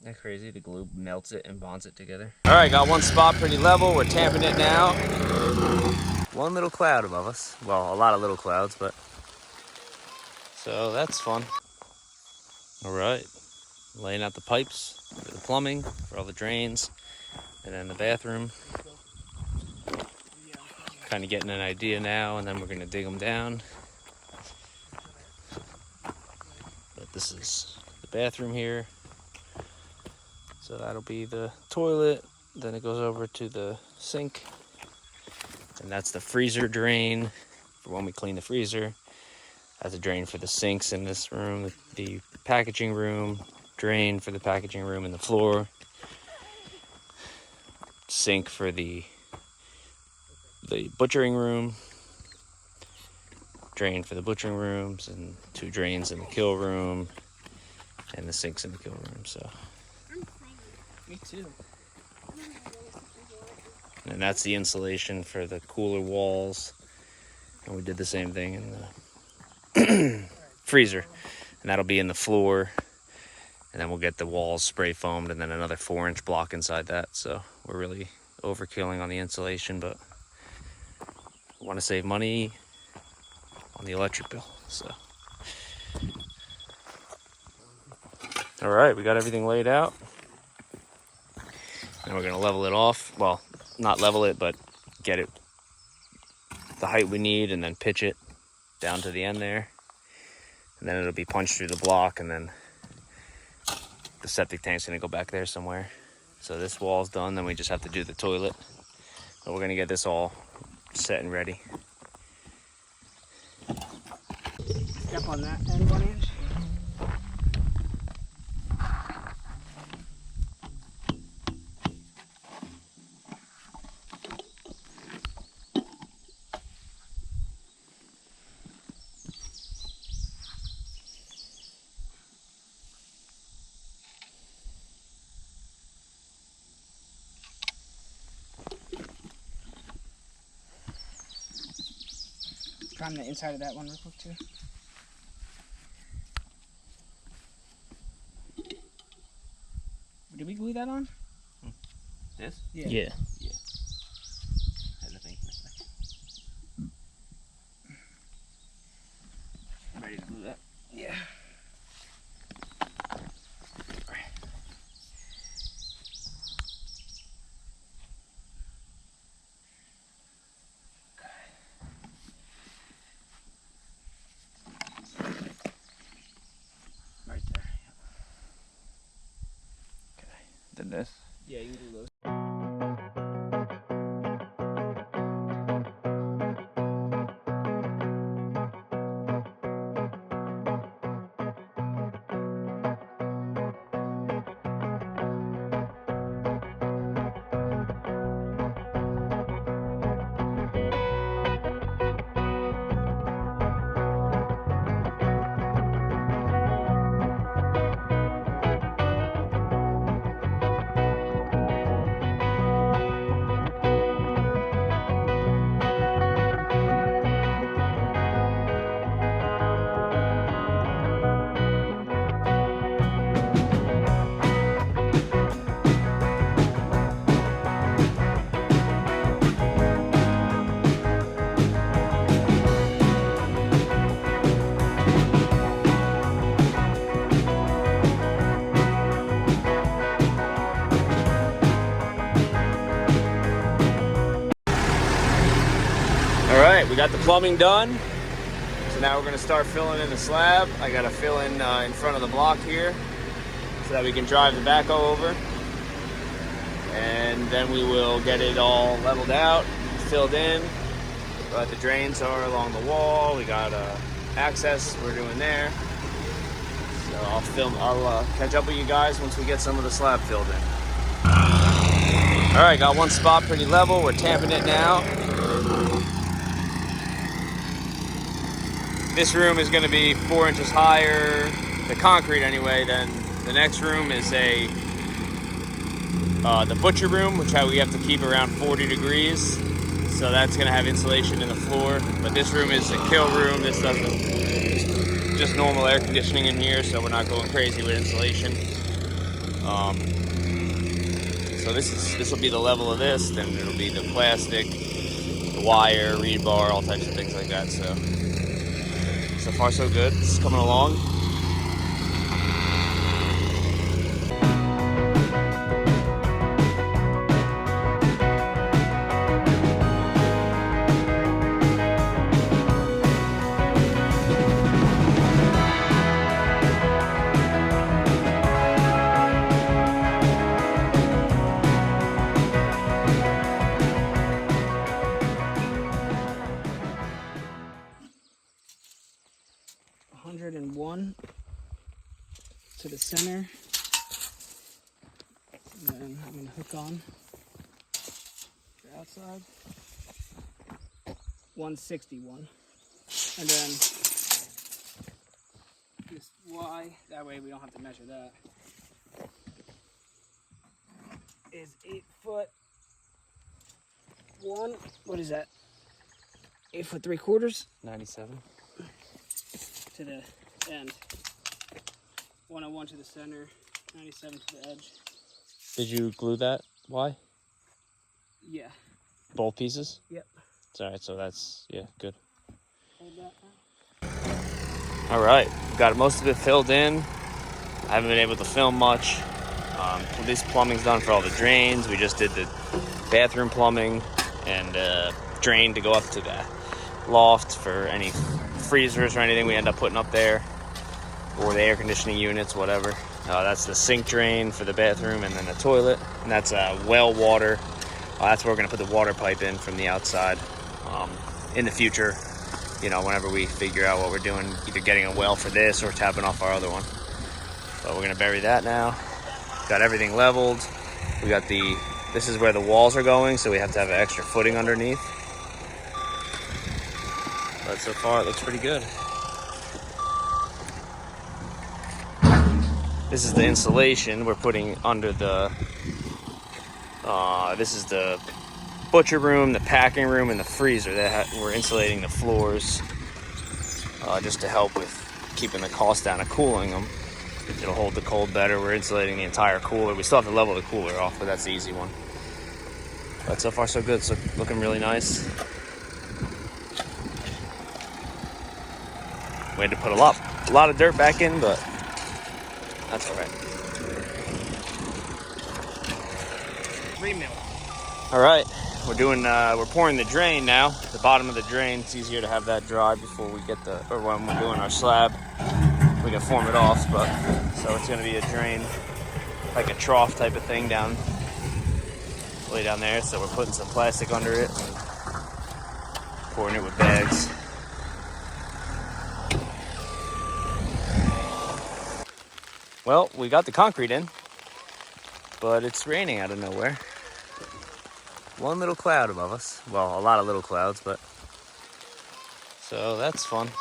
Isn't that crazy? The glue melts it and bonds it together. All right, got one spot pretty level. We're tamping it now. One little cloud above us. Well, a lot of little clouds, but so that's fun. All right, laying out the pipes for the plumbing, for all the drains, and then the bathroom. Kind of getting an idea now, and then we're gonna dig them down. But this is the bathroom here. So that'll be the toilet. Then it goes over to the sink. And that's the freezer drain for when we clean the freezer. That's a drain for the sinks in this room, the packaging room, drain for the packaging room and the floor. Sink for the butchering room. Drain for the butchering rooms, and 2 drains in the kill room, and the sinks in the kill room. So Me too. and that's the insulation for the cooler walls, and we did the same thing in the freezer, and that'll be in the floor, and then we'll get the walls spray foamed, and then another 4-inch block inside that. So we're really overkilling on the insulation, but I want to save money on the electric bill. So all right, we got everything laid out, and we're gonna level it off. Well, not level it, but get it the height we need, and then pitch it down to the end there, and then it'll be punched through the block, and then the septic tank's gonna go back there somewhere. So this wall's done, then we just have to do the toilet, but we're gonna get this all set and ready. Step on that end 1 inch. Prime the inside of that one real quick too. Did we glue that on? This? Yeah. Yeah. Had to think for a second. Ready to glue that? Yeah. Right there. Then this. Yeah, you can do those. All right, we got the plumbing done. So now we're gonna start filling in the slab. I gotta fill in front of the block here so that we can drive the backhoe over. And then we will get it all leveled out, filled in. But the drains are along the wall. We got access we're doing there. So I'll catch up with you guys once we get some of the slab filled in. All right, got one spot pretty level. We're tamping it now. This room is going to be 4 inches higher, the concrete anyway, than the next room is the butcher room, which we have to keep around 40 degrees. So that's going to have insulation in the floor. But this room is a kill room. This doesn't, just normal air conditioning in here, so we're not going crazy with insulation. So this will be the level of this. Then it'll be the plastic, the wire, rebar, all types of things like that. So far so good. It's coming along. $101 to the center. And then I'm going to hook on the outside. 161. And then this Y, that way we don't have to measure that, is 8'1". What is that? 8 3/4 97. to the end. 101 to the center, 97 to the edge. Did you glue that? Why? Yeah. Both pieces? Yep. It's all right. So that's, yeah, good. Hold that now. All right, got most of it filled in. I haven't been able to film much. This plumbing's done for all the drains. We just did the bathroom plumbing and drain to go up to the loft for any freezers or anything we end up putting up there, or the air conditioning units, whatever. That's the sink drain for the bathroom, and then the toilet, and that's well water. That's where we're gonna put the water pipe in from the outside in the future. You know, whenever we figure out what we're doing, either getting a well for this or tapping off our other one. But we're gonna bury that now. Got everything leveled. We got this is where the walls are going, so we have to have an extra footing underneath. But so far it looks pretty good. This is the insulation we're putting under the, this is the butcher room, the packing room, and the freezer. We're insulating the floors just to help with keeping the cost down of cooling them. It'll hold the cold better. We're insulating the entire cooler. We still have to level the cooler off, but that's the easy one. But so far so good. So looking really nice. We had to put a lot of dirt back in, but that's all right. 3 mil. All right, we're pouring the drain now. The bottom of the drain. It's easier to have that dry before we get when we're doing our slab. We can form it off, but so it's gonna be a drain, like a trough type of thing way down there. So we're putting some plastic under it and pouring it with bags. Well, we got the concrete in, but it's raining out of nowhere. One little cloud above us. Well, a lot of little clouds, but so that's fun.